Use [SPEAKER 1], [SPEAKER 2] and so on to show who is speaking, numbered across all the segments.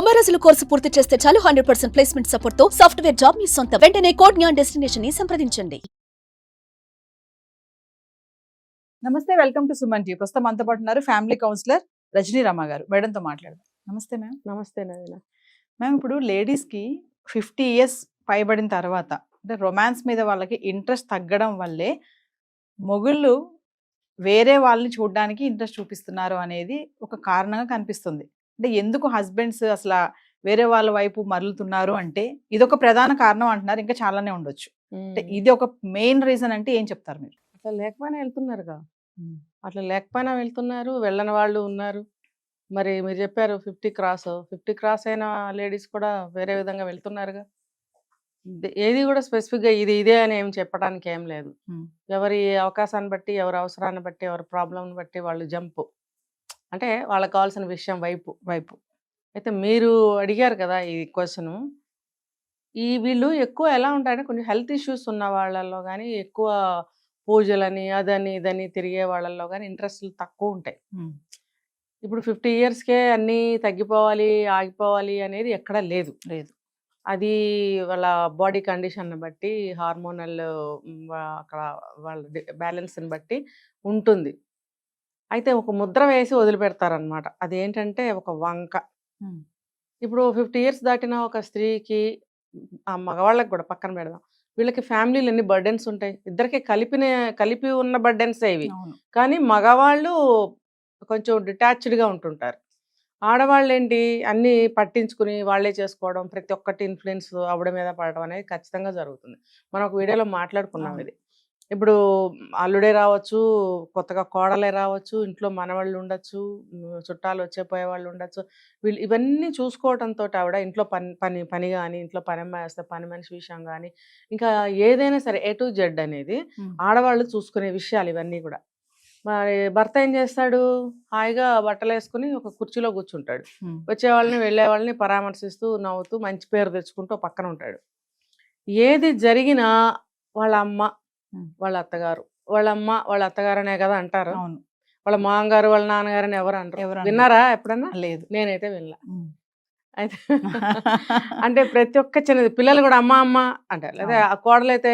[SPEAKER 1] 90 రోజుల కోర్సు పూర్తి చేస్తే చాలు 100% ప్లేస్మెంట్ సపోర్ట్ తో సాఫ్ట్వేర్ జాబ్ మీ సొంతం. వెంటనే కోడ్ జ్ఞాన్ డెస్టినేషన్ ని సంప్రదించండి.
[SPEAKER 2] నమస్తే, వెల్కమ్ టు సుమన్ టీ. ప్రస్తుతం మనతో పాటు ఉన్నారు ఫ్యామిలీ కౌన్సిలర్ రజనీ రమ గారు. మేడంతో మాట్లాడదాం. నమస్తే మ్యామ్.
[SPEAKER 3] నమస్తే నవీన.
[SPEAKER 2] మ్యామ్, ఇప్పుడు లేడీస్కి 50 ఇయర్స్ పైబడిన తర్వాత అంటే రొమాన్స్ మీద వాళ్ళకి ఇంట్రెస్ట్ తగ్గడం వల్లే మొగుళ్ళు వేరే వాళ్ళని చూడడానికి ఇంట్రెస్ట్ చూపిస్తున్నారు అనేది ఒక కారణంగా కనిపిస్తుంది. అంటే ఎందుకు హస్బెండ్స్ అసలు వేరే వాళ్ళ వైపు మరలుతున్నారు అంటే ఇదొక ప్రధాన కారణం అంటున్నారు. ఇంకా చాలానే ఉండొచ్చు. అంటే ఇది ఒక మెయిన్ రీజన్ అంటే ఏం చెప్తారు మీరు?
[SPEAKER 3] అట్లా లేకపోయినా వెళ్తున్నారుగా, అట్లా లేకపోయినా వెళ్తున్నారు, వెళ్ళని వాళ్ళు ఉన్నారు. మరి మీరు చెప్పారు 50 క్రాస్ అయిన లేడీస్ కూడా వేరే విధంగా వెళ్తున్నారుగా. ఏది కూడా స్పెసిఫిక్గా ఇదే అని ఏం చెప్పడానికి ఏం లేదు. ఎవరి అవకాశాన్ని బట్టి, ఎవరి అవసరాన్ని బట్టి, ఎవరి ప్రాబ్లంని బట్టి వాళ్ళు జంపు, అంటే వాళ్ళకి కావాల్సిన విషయం వైపు. అయితే మీరు అడిగారు కదా ఈ క్వశ్చన్. వీళ్ళు ఎక్కువ ఎలా ఉంటాయంటే కొంచెం హెల్త్ ఇష్యూస్ ఉన్న వాళ్ళల్లో కానీ, ఎక్కువ పూజలని అదని ఇదని తిరిగే వాళ్ళల్లో కానీ ఇంట్రెస్ట్లు తక్కువ ఉంటాయి. ఇప్పుడు 50 ఇయర్స్కే అన్నీ తగ్గిపోవాలి, ఆగిపోవాలి అనేది ఎక్కడా లేదు. అది వాళ్ళ బాడీ కండిషన్ బట్టి, హార్మోనల్ అక్కడ వాళ్ళ బ్యాలెన్స్ని బట్టి ఉంటుంది. అయితే ఒక ముద్ర వేసి వదిలిపెడతారనమాట. అదేంటంటే ఒక వంక. ఇప్పుడు 50 ఇయర్స్ దాటిన ఒక స్త్రీకి, ఆ మగవాళ్ళకి కూడా పక్కన పెడదాం, వీళ్ళకి ఫ్యామిలీలు ఎన్ని బర్డెన్స్ ఉంటాయి. ఇద్దరికి కలిపి ఉన్న బర్డెన్స్ ఇవి. కానీ మగవాళ్ళు కొంచెం డిటాచ్డ్గా ఉంటుంటారు. ఆడవాళ్ళు ఏంటి, అన్నీ పట్టించుకుని వాళ్ళే చేసుకోవడం, ప్రతి ఒక్కటి ఇన్ఫ్లుయెన్స్ ఆవిడ మీద పడడం అనేది ఖచ్చితంగా జరుగుతుంది. మనం ఒక వీడియోలో మాట్లాడుకున్నాం ఇది. ఇప్పుడు అల్లుడే రావచ్చు, కొత్తగా కోడలే రావచ్చు, ఇంట్లో మనవాళ్ళు ఉండొచ్చు, చుట్టాలు వచ్చేపోయే వాళ్ళు ఉండొచ్చు. వీళ్ళు ఇవన్నీ చూసుకోవడంతో ఆవిడ ఇంట్లో పని కానీ, ఇంట్లో పని అమ్మాయి వస్తే పని మనిషి విషయం కానీ, ఇంకా ఏదైనా సరే A to Z అనేది ఆడవాళ్ళు చూసుకునే విషయాలు ఇవన్నీ కూడా. మరి భర్త ఏం చేస్తాడు, హాయిగా బట్టలు వేసుకుని ఒక కుర్చీలో కూర్చుంటాడు. వచ్చే వాళ్ళని వెళ్ళే వాళ్ళని పరామర్శిస్తూ నవ్వుతూ మంచి పేరు తెచ్చుకుంటూ పక్కన ఉంటాడు. ఏది జరిగినా వాళ్ళ అమ్మ, వాళ్ళ అత్తగారు, వాళ్ళ అమ్మ వాళ్ళ అత్తగారనే కదా అంటారు. వాళ్ళ మామగారు, వాళ్ళ నాన్నగారని ఎవరు అంటారు? విన్నారా ఎప్పుడన్నా? లేదు, నేనైతే వినలా. అయితే అంటే ప్రతి ఒక్క చిన్నది, పిల్లలు కూడా అమ్మ అమ్మ అంటారు. లేదా ఆ కోడలైతే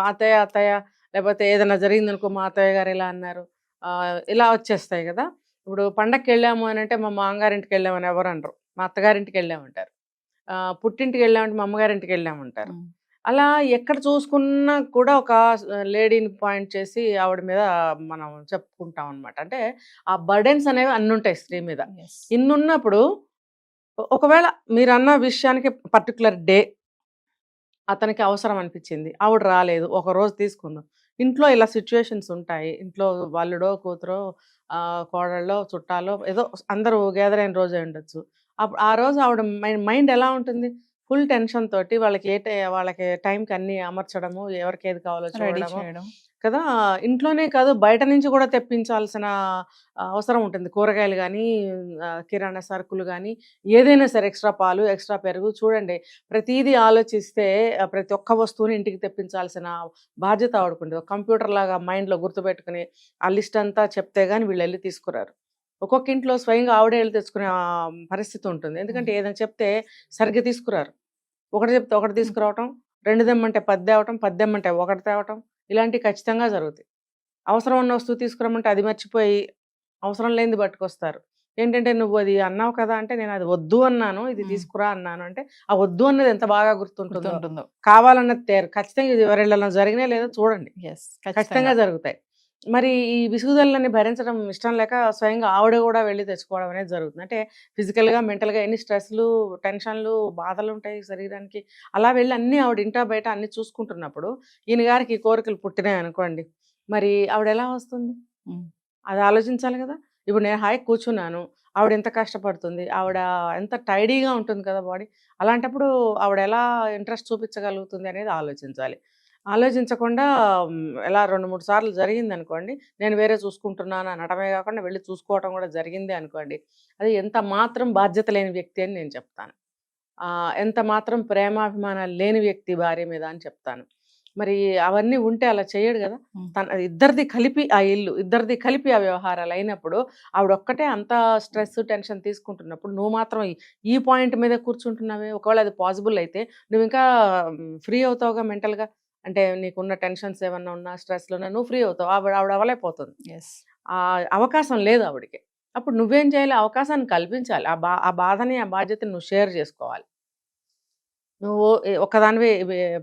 [SPEAKER 3] అత్తయ్య, లేకపోతే ఏదైనా జరిగింది అనుకో, మా అత్తయ్య గారు ఇలా అన్నారు, ఇలా వచ్చేస్తాయి కదా. ఇప్పుడు పండగకి వెళ్ళాము అని అంటే మా మామగారింటికి వెళ్ళామని ఎవరు అనరు, మా అత్తగారింటికి వెళ్ళామంటారు. పుట్టింటికి వెళ్ళామంటే మా అమ్మగారింటికి వెళ్ళామంటారు. అలా ఎక్కడ చూసుకున్నా కూడా ఒక లేడీని పాయింట్ చేసి ఆవిడ మీద మనం చెప్పుకుంటాం అనమాట. అంటే ఆ బర్డెన్స్ అనేవి అన్ని ఉంటాయి స్త్రీ మీద. ఇన్నున్నప్పుడు ఒకవేళ మీరు అన్న విషయానికి పర్టికులర్ డే అతనికి అవసరం అనిపించింది, ఆవిడ రాలేదు, ఒక రోజు తీసుకుందాం. ఇంట్లో ఇలా సిచ్యువేషన్స్ ఉంటాయి. ఇంట్లో వాళ్ళుడో కూతురో కోడళ్ళో చుట్టాలో ఏదో అందరూ గ్యాదర్ అయిన రోజే ఉండొచ్చు. అప్పుడు ఆ రోజు ఆవిడ మైండ్ ఎలా ఉంటుంది, ఫుల్ టెన్షన్ తోటి వాళ్ళకి టైంకి అన్ని అమర్చడము, ఎవరికి ఏది కావాలో చూడడము కదా. ఇంట్లోనే కాదు, బయట నుంచి కూడా తెప్పించాల్సిన అవసరం ఉంటుంది. కూరగాయలు కానీ, కిరాణా సరుకులు కానీ, ఏదైనా సరే, ఎక్స్ట్రా పాలు, ఎక్స్ట్రా పెరుగు. చూడండి, ప్రతిదీ ఆలోచిస్తే ప్రతి ఒక్క వస్తువుని ఇంటికి తెప్పించాల్సిన బాధ్యత ఆడుకుంటుంది. ఒక కంప్యూటర్ లాగా మైండ్లో గుర్తుపెట్టుకుని ఆ లిస్ట్ అంతా చెప్తే కానీ వీళ్ళు వెళ్ళి తీసుకురారు. ఒక్కొక్క ఇంట్లో స్వయంగా ఆవిడే వెళ్ళి తెచ్చుకునే పరిస్థితి ఉంటుంది. ఎందుకంటే ఏదైనా చెప్తే సరిగ్గా తీసుకురారు. ఒకటి చెప్తే ఒకటి తీసుకురావటం, 2 తెమ్మంటే 10 తేవటం, 10 తెమ్మంటే 1 తేవటం, ఇలాంటివి ఖచ్చితంగా జరుగుతాయి. అవసరం ఉన్న వస్తువు తీసుకురమ్మంటే అది మర్చిపోయి అవసరం లేనిది పట్టుకొస్తారు. ఏంటంటే నువ్వు అది అన్నావు కదా అంటే, నేను అది వద్దు అన్నాను, ఇది తీసుకురా అన్నాను అంటే, ఆ వద్దు అన్నది ఎంత బాగా గుర్తుంటుందో. కావాలన్నది తేరు. ఖచ్చితంగా ఇది ఎవరిళ్ళలో జరిగినా లేదో చూడండి, ఖచ్చితంగా జరుగుతాయి. మరి ఈ విసుగుదలని భరించడం ఇష్టం లేక స్వయంగా ఆవిడ కూడా వెళ్ళి తెచ్చుకోవడం అనేది జరుగుతుంది. అంటే ఫిజికల్గా, మెంటల్గా ఎన్ని స్ట్రెస్లు, టెన్షన్లు, బాధలు ఉంటాయి శరీరానికి. అలా వెళ్ళి అన్నీ ఆవిడ ఇంటా బయట అన్ని చూసుకుంటున్నప్పుడు ఈయన గారికి ఈ కోరికలు పుట్టినాయి అనుకోండి, మరి ఆవిడ ఎలా వస్తుంది? అది ఆలోచించాలి కదా. ఇప్పుడు నేను హాయి కూర్చున్నాను, ఆవిడ ఎంత కష్టపడుతుంది, ఆవిడ ఎంత టైడీగా ఉంటుంది కదా బాడీ. అలాంటప్పుడు ఆవిడ ఎలా ఇంట్రెస్ట్ చూపించగలుగుతుంది అనేది ఆలోచించాలి. ఆలోచించకుండా ఎలా 2-3 సార్లు జరిగింది అనుకోండి, నేను వేరే చూసుకుంటున్నాను అనడమే కాకుండా వెళ్ళి చూసుకోవటం కూడా జరిగింది అనుకోండి, అది ఎంత మాత్రం బాధ్యత లేని వ్యక్తి అని నేను చెప్తాను. ఎంత మాత్రం ప్రేమాభిమానాలు లేని వ్యక్తి భార్య మీద అని చెప్తాను. మరి అవన్నీ ఉంటే అలా చేయడు కదా.
[SPEAKER 2] ఉమ్.
[SPEAKER 3] తన ఇద్దరిది కలిపి ఆ ఇల్లు, ఇద్దరిది కలిపి ఆ వ్యవహారాలు అయినప్పుడు ఆవిడ ఒక్కటే అంత స్ట్రెస్ టెన్షన్ తీసుకుంటున్నప్పుడు నువ్వు మాత్రం ఈ పాయింట్ మీద కూర్చుంటున్నావే. ఒకవేళ అది పాసిబుల్ అయితే నువ్వు ఇంకా ఫ్రీ అవుతావుగా మెంటల్గా. అంటే నీకున్న టెన్షన్స్ ఏమన్నా ఉన్నా స్ట్రెస్లోనే నువ్వు ఫ్రీ అవుతావు. ఆవిడ అవ్వలేకపోతుంది.
[SPEAKER 2] Yes.
[SPEAKER 3] ఆ అవకాశం లేదు ఆవిడకి. అప్పుడు నువ్వేం చేయాలి? అవకాశాన్ని కల్పించాలి. ఆ బాధని ఆ బాధ్యతని నువ్వు షేర్ చేసుకోవాలి. నువ్వు ఒక్కదానివే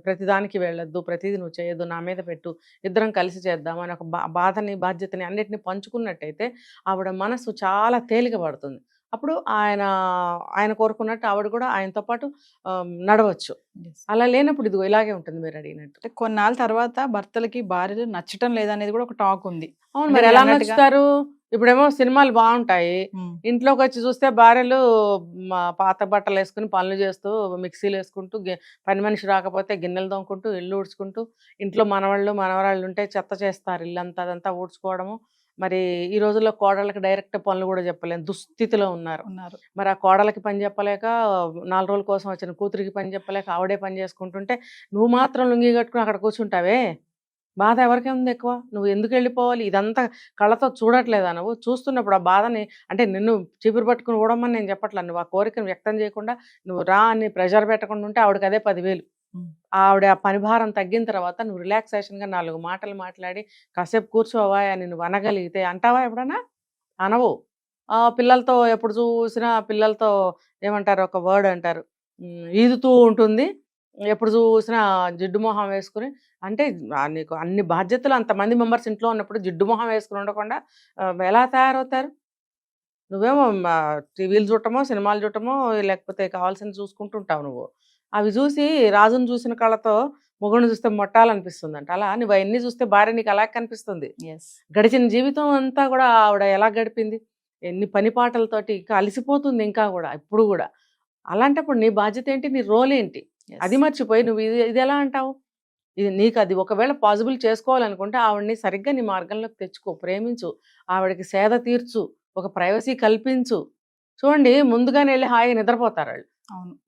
[SPEAKER 3] ప్రతిదానికి వెళ్ళొద్దు, ప్రతిదీ నువ్వు చేయొద్దు, నా మీద పెట్టు, ఇద్దరం కలిసి చేద్దాం అని ఒక బాధని బాధ్యతని అన్నిటిని పంచుకున్నట్టయితే ఆవిడ మనసు చాలా తేలిక పడుతుంది. అప్పుడు ఆయన కోరుకున్నట్టు ఆవిడ కూడా ఆయనతో పాటు నడవచ్చు.
[SPEAKER 2] Yes.
[SPEAKER 3] అలా లేనప్పుడు ఇదిగో ఇలాగే ఉంటుంది మీరు అడిగినట్టు.
[SPEAKER 2] అంటే కొన్నాళ్ళ తర్వాత భర్తలకి భార్యలు నచ్చటం లేదనేది కూడా ఒక టాక్ ఉంది.
[SPEAKER 3] అవును,
[SPEAKER 2] అంటే
[SPEAKER 3] మరి
[SPEAKER 2] మీరు
[SPEAKER 3] ఎలా
[SPEAKER 2] అన్నట్టుగా-
[SPEAKER 3] నచ్చుతారు? ఇప్పుడేమో సినిమాలు బాగుంటాయి, ఇంట్లోకి వచ్చి చూస్తే భార్యలు పాత బట్టలు వేసుకుని పనులు చేస్తూ మిక్సీలు వేసుకుంటూ పని మనిషి రాకపోతే గిన్నెలు తోముకుంటూ ఇల్లు ఊడ్చుకుంటూ, ఇంట్లో మనవాళ్ళు మనవరాళ్ళు ఉంటే చెత్త చేస్తారు, ఇల్లంతా అదంతా ఊడ్చుకోవడము. మరి ఈ రోజుల్లో కోడళ్ళకి డైరెక్ట్ పనులు కూడా చెప్పలేని దుస్థితిలో ఉన్నారు. మరి ఆ కోడలకి పని చెప్పలేక 4 రోజుల కోసం వచ్చిన కూతురికి పని చెప్పలేక ఆవిడే పని చేసుకుంటుంటే నువ్వు మాత్రం లుంగి కట్టుకుని అక్కడ కూర్చుంటావే. బాధ ఎవరికే ఉంది ఎక్కువ? నువ్వు ఎందుకు వెళ్ళిపోవాలి? ఇదంతా కళ్ళతో చూడట్లేదా? నువ్వు చూస్తున్నప్పుడు ఆ బాధని, అంటే నిన్ను చీపురు పట్టుకుని ఊడమని నేను చెప్పట్లా, నువ్వు ఆ కోరికను వ్యక్తం చేయకుండా నువ్వు రా అని ప్రెషర్ పెట్టకుండా ఉంటే ఆవిడకి అదే 10,000. ఆవిడ ఆ పని భారం తగ్గిన తర్వాత నువ్వు రిలాక్సేషన్గా 4 మాటలు మాట్లాడి కాసేపు కూర్చోవా అని నువ్వు అనగలిగితే, అంటావా ఎప్పుడన్నా? అనవు. పిల్లలతో ఎప్పుడు చూసినా పిల్లలతో ఏమంటారు, ఒక వర్డ్ అంటారు, ఈదుతూ ఉంటుంది, ఎప్పుడు చూసినా జిడ్డు మొహం వేసుకుని. అంటే నీకు అన్ని బాధ్యతలు, అంతమంది మెంబర్స్ ఇంట్లో ఉన్నప్పుడు జిడ్డు మొహం వేసుకుని ఉండకుండా ఎలా తయారవుతారు? నువ్వేమో టీవీలు చూడటమో సినిమాలు చూడటమో లేకపోతే కావాల్సింది చూసుకుంటూ ఉంటావు నువ్వు. అవి చూసి రాజును చూసిన కళ్ళతో మొగుడిని చూస్తే మొట్టాలనిపిస్తుందంట. అలా నువ్వు అవన్నీ చూస్తే భార్య నీకు అలా కనిపిస్తుంది. గడిచిన జీవితం అంతా కూడా ఆవిడ ఎలా గడిపింది, ఎన్ని పని పాటలతోటి ఇంకా అలసిపోతుంది ఇంకా కూడా ఇప్పుడు కూడా. అలాంటప్పుడు నీ బాధ్యత ఏంటి, నీ రోల్ ఏంటి, అది మర్చిపోయి నువ్వు ఇది ఎలా అంటావు? ఇది నీకు అది ఒకవేళ పాసిబుల్ చేసుకోవాలనుకుంటే ఆవిడని సరిగ్గా నీ మార్గంలోకి తెచ్చుకో, ప్రేమించు, ఆవిడకి సేద తీర్చు, ఒక ప్రైవసీ కల్పించు. చూడండి, ముందుగానే వెళ్ళి హాయిగా నిద్రపోతారు వాళ్ళు.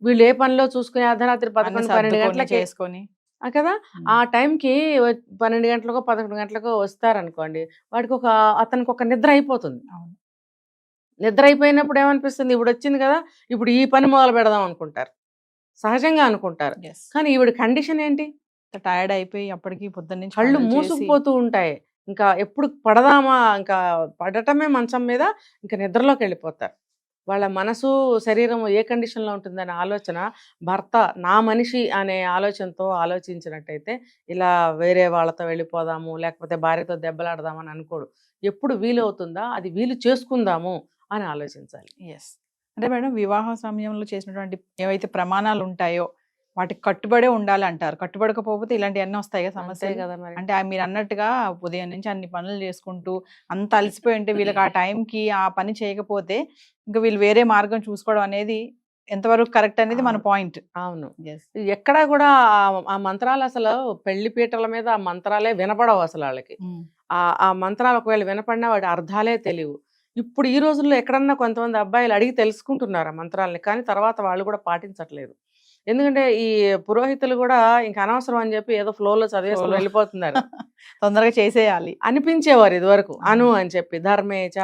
[SPEAKER 3] వీళ్ళు ఏ పనిలో చూసుకుని అర్ధరాత్రి 11-12 గంటలకి చేసుకొని కదా, ఆ టైంకి 12 గంటలకో 11 గంటలకో వస్తారనుకోండి, అతనికి ఒక నిద్ర అయిపోతుంది. నిద్ర అయిపోయినప్పుడు ఏమనిపిస్తుంది, ఇప్పుడు వచ్చింది కదా, ఇప్పుడు ఈ పని మొదలు పెడదాం అనుకుంటారు, సహజంగా అనుకుంటారు. కానీ ఈవిడ కండిషన్ ఏంటి,
[SPEAKER 2] టైర్డ్ అయిపోయి అప్పటికి పొద్దున్న
[SPEAKER 3] కళ్ళు మూసుకుపోతూ ఉంటాయి. ఇంకా ఎప్పుడు పడదామా, ఇంకా పడటమే మంచం మీద, ఇంకా నిద్రలోకి వెళ్ళిపోతారు. వాళ్ళ మనసు శరీరం ఏ కండిషన్లో ఉంటుందనే ఆలోచన భర్త నా మనిషి అనే ఆలోచనతో ఆలోచించినట్టయితే ఇలా వేరే వాళ్ళతో వెళ్ళిపోదాము లేకపోతే భార్యతో దెబ్బలాడదామని అనుకోడు. ఎప్పుడు వీలవుతుందా అది వీలు చేసుకుందాము అని ఆలోచించాలి.
[SPEAKER 2] అంటే మేడం, వివాహ సమయంలో చేసినటువంటి ఏవైతే ప్రమాణాలు ఉంటాయో వాటికి కట్టుబడే ఉండాలి అంటారు. కట్టుబడకపోతే ఇలాంటివన్నీ వస్తాయి కదా సమస్య
[SPEAKER 3] కదా. మరి
[SPEAKER 2] అంటే మీరు అన్నట్టుగా ఉదయం నుంచి అన్ని పనులు చేసుకుంటూ అంత అలసిపోయి ఉంటే వీళ్ళకి ఆ టైంకి ఆ పని చేయకపోతే ఇంకా వీళ్ళు వేరే మార్గం చూసుకోవడం అనేది ఎంతవరకు కరెక్ట్ అనేది మన పాయింట్.
[SPEAKER 3] అవును, ఎక్కడా కూడా ఆ మంత్రాలు అసలు పెళ్లి పీటల మీద ఆ మంత్రాలే వినపడవు అసలు వాళ్ళకి. ఆ మంత్రాలు ఒకవేళ వినపడినా వాటి అర్థాలే తెలియవు. ఇప్పుడు ఈ రోజుల్లో ఎక్కడన్నా కొంతమంది అబ్బాయిలు అడిగి తెలుసుకుంటున్నారు ఆ మంత్రాలని, కానీ తర్వాత వాళ్ళు కూడా పాటించట్లేదు. ఎందుకంటే ఈ పురోహితులు కూడా ఇంకా అనవసరం అని చెప్పి ఏదో ఫ్లోలో చదివేసుకుని వెళ్ళిపోతున్నారు.
[SPEAKER 2] తొందరగా చేసేయాలి
[SPEAKER 3] అనిపించేవారు ఇది వరకు, అను అని చెప్పి ధర్మేచ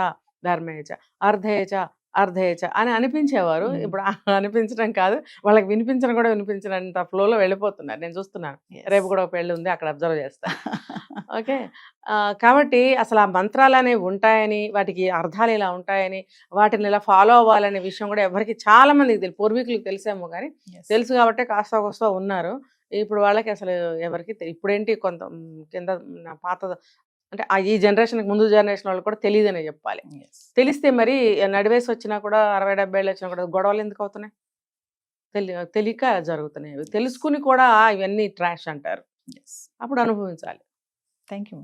[SPEAKER 3] ధర్మేచ అర్ధేచ అర్ధేచ అని అనిపించేవారు. ఇప్పుడు అనిపించడం కాదు, వాళ్ళకి వినిపించడం కూడా వినిపించినంత ఫ్లోలో వెళ్ళిపోతున్నారు. నేను చూస్తున్నాను, రేపు కూడా ఒక పెళ్ళి ఉంది, అక్కడ అబ్జర్వ్ చేస్తాను. ఓకే, కాబట్టి అసలు ఆ మంత్రాలు అనేవి ఉంటాయని, వాటికి అర్థాలు ఇలా ఉంటాయని, వాటిని ఇలా ఫాలో అవ్వాలనే విషయం కూడా ఎవరికి చాలా మందికి తెలియదు. పూర్వీకులకు తెలిసేమో కానీ తెలుసు కాబట్టి కాస్త కోస్తా ఉన్నారు. ఇప్పుడు వాళ్ళకి అసలు ఎవరికి ఇప్పుడేంటి కొంత కింద పాత అంటే ఈ జనరేషన్కి ముందు జనరేషన్ వాళ్ళు కూడా తెలియదనే చెప్పాలి. తెలిస్తే మరి నడివేసి వచ్చినా కూడా 60-70 ఏళ్ళు వచ్చినా కూడా గొడవలు ఎందుకు అవుతున్నాయి? తెలియక జరుగుతున్నాయి. తెలుసుకుని కూడా ఇవన్నీ ట్రాష్ అంటారు. అప్పుడు అనుభవించాలి.
[SPEAKER 2] Thank you.